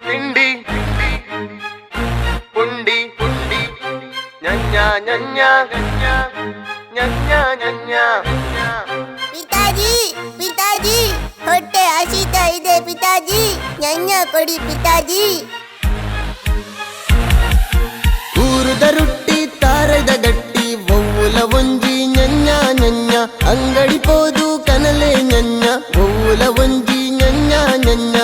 ತಿಂಡಿ ಪುಂಡಿ ಪುಂಡಿ ññ ññ ññ ññ ಪಿತಾಜಿ ಪಿತಾಜಿ ಹೊಟ್ಟೆ ಹಸಿತಾ ಇದೆ ಪಿತಾಜಿ ññ ಕೊಡಿ ಪಿತಾಜಿ. ಊರುದ ರೊಟ್ಟಿ ತಾರದ ಗಟ್ಟಿ ಒವ್ವುಲ ಒಂಜಿ ññ ññ ಅಂಗಡಿ ಪೋದು ಕನಲೆ ññ ಒವ್ವುಲ ಒಂಜಿ ññ ññ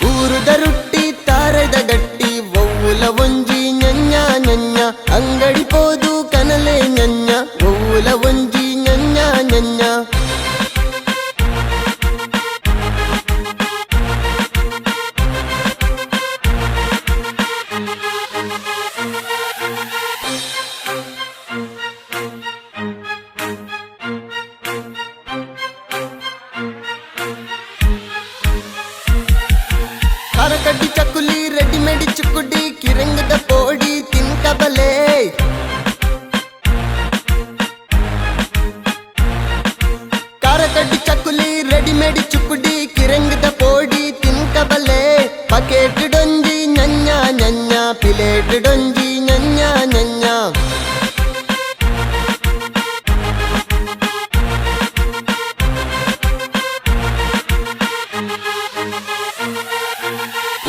ಊರುದ ರೊಟ್ಟಿ ತಾರದ ಗಟ್ಟಿ ಒವ್ವುಲ ಒಂಜಿ ññ ññ ಅಂಗಡಿ ಪೋದು ಕನಲೆ ññ ಒವ್ವುಲ ಒಂಜಿ ññ ññ ಅರಕಡ್ಡಿ ಚಕ್ಕುಲಿ ರೆಡಿಮೇಡ್ ಚುಕ್ಕುಡಿ ಕಿರಂಗದ ಪೋಡಿ ತಿನ್ಕಬಲೆ ಕಾರಕಡ್ಡಿ ಚಕ್ಕುಲಿ ರೆಡಿಮೇಡ್ ಚುಕ್ಕುಡಿ ಕಿರಂಗದ ಪೋಡಿ ತಿನ್ಕಬಲೆ ಪಕೆಟ್ ಡೊಂಜಿ ññ ññ ಪ್ಲೇಟ್ ಡೊಂಜಿ ññ ññ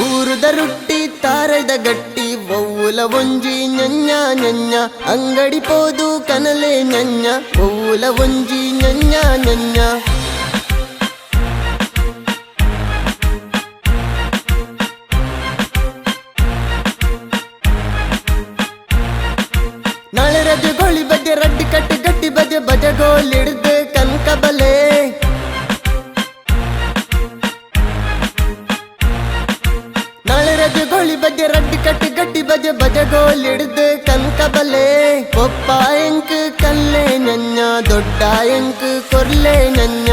ಊರುದ ರೊಟ್ಟಿ ತಾರದ ಗಟ್ಟಿ ಒವ್ವುಲ ಒಂಜಿ ññ ññ ಅಂಗಡಿ ಪೋದು ಕನಲೆ ññ ಒವ್ವುಲ ಒಂಜಿ ññ ññ ನಾಳೆ ರಜೆ ಗೋಳಿ ಬಜೆ ರಡ್ಡಿ ಕಟ್ಟಿ ಗಟ್ಟಿ ಬಜೆ ಬಜಗೋಲಿಡ್ದು ಕನ್ಕಬಲೆ ನಾಳೆ ರಜೆ ಗೋಳಿ ಬಜೆ ರಡ್ಡಿ ಕಟ್ಟಿ ಗಟ್ಟಿ ಬಜೆ ಬಜಗೋಲಿಡ್ದು ಕನ್ಕಬಲೆ ಒಪ್ಪ ಎಂಕ್ ಕಲ್ಲೆ ññ ದೊಡ್ಡ ಎಂಕ್ ಕೊರ್ಲೆ ññ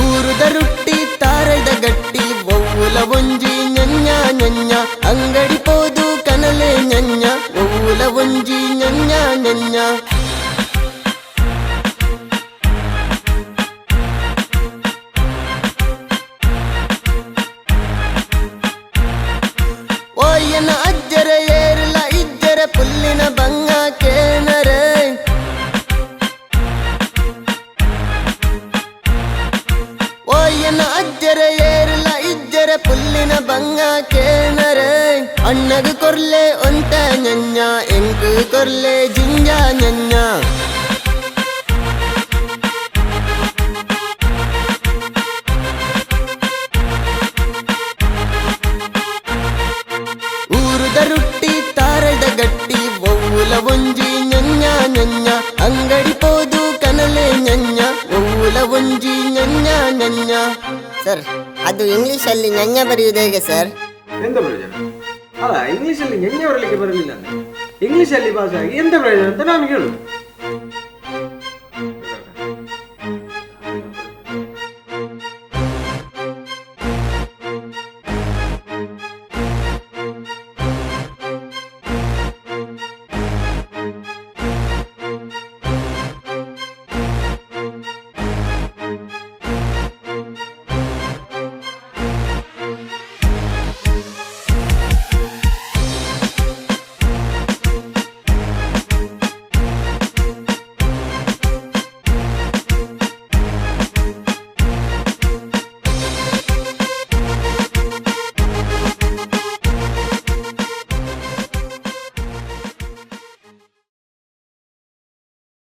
ಊರುದ ರೊಟ್ಟಿ ತಾರದ ಗಟ್ಟಿ ಒವ್ವುಲ ಒಂಜಿ ññ ññ ಅಂಗಡಿ ಪೋದು ಕನಲೆ ññ ಒವ್ವುಲ ಒಂಜಿ ññ ññ ಓಯ್ಯನ ಅಜ್ಜರ ಏರಲ ಇಜ್ಜರ ಪುಲ್ಲಿನ ಬಂಗ ಕೇನರೆ ಓಯ್ಯನ ಅಜ್ಜರ ಏರಲ ಇಜ್ಜರ ಪುಲ್ಲಿನ ಬಂಗ ಕೇನರೆ ಅಣ್ಣಗ ಕೊರ್ಲೆ ಒಂಟ ññ ಎಂಕ್ ಕೊರ್ಲೆ ಜಿಂಜ ññ ಊರುದ ರೊಟ್ಟಿ ತಾರದ ಗಟ್ಟಿ ಒವ್ವುಲ ಒಂಜಿ ññ ññ ಅಂಗಡಿ ಪೋದು ಕನಲೆ ññ ಒವ್ವುಲ ಒಂಜಿ ññ ññ. ಸರ್ ಅದು ಇಂಗ್ಲಿಷಲ್ಲಿ ññ ಬರೆಯುವುದು ಹೇಗೆ ಸರ್? ಎಂತ ಪ್ರಯೋಜನ? ಅಲ್ಲ ಇಂಗ್ಲಿಷಲ್ಲಿ ññ ಬರಲಿಕ್ಕೆ ಬರಲಿಲ್ಲ ಅಂದ್ರೆ ಇಂಗ್ಲಿಷಲ್ಲಿ ಭಾಷೆ ಎಂತ ಪ್ರಯೋಜನ ಅಂತ ನಾನು ಕೇಳುದು.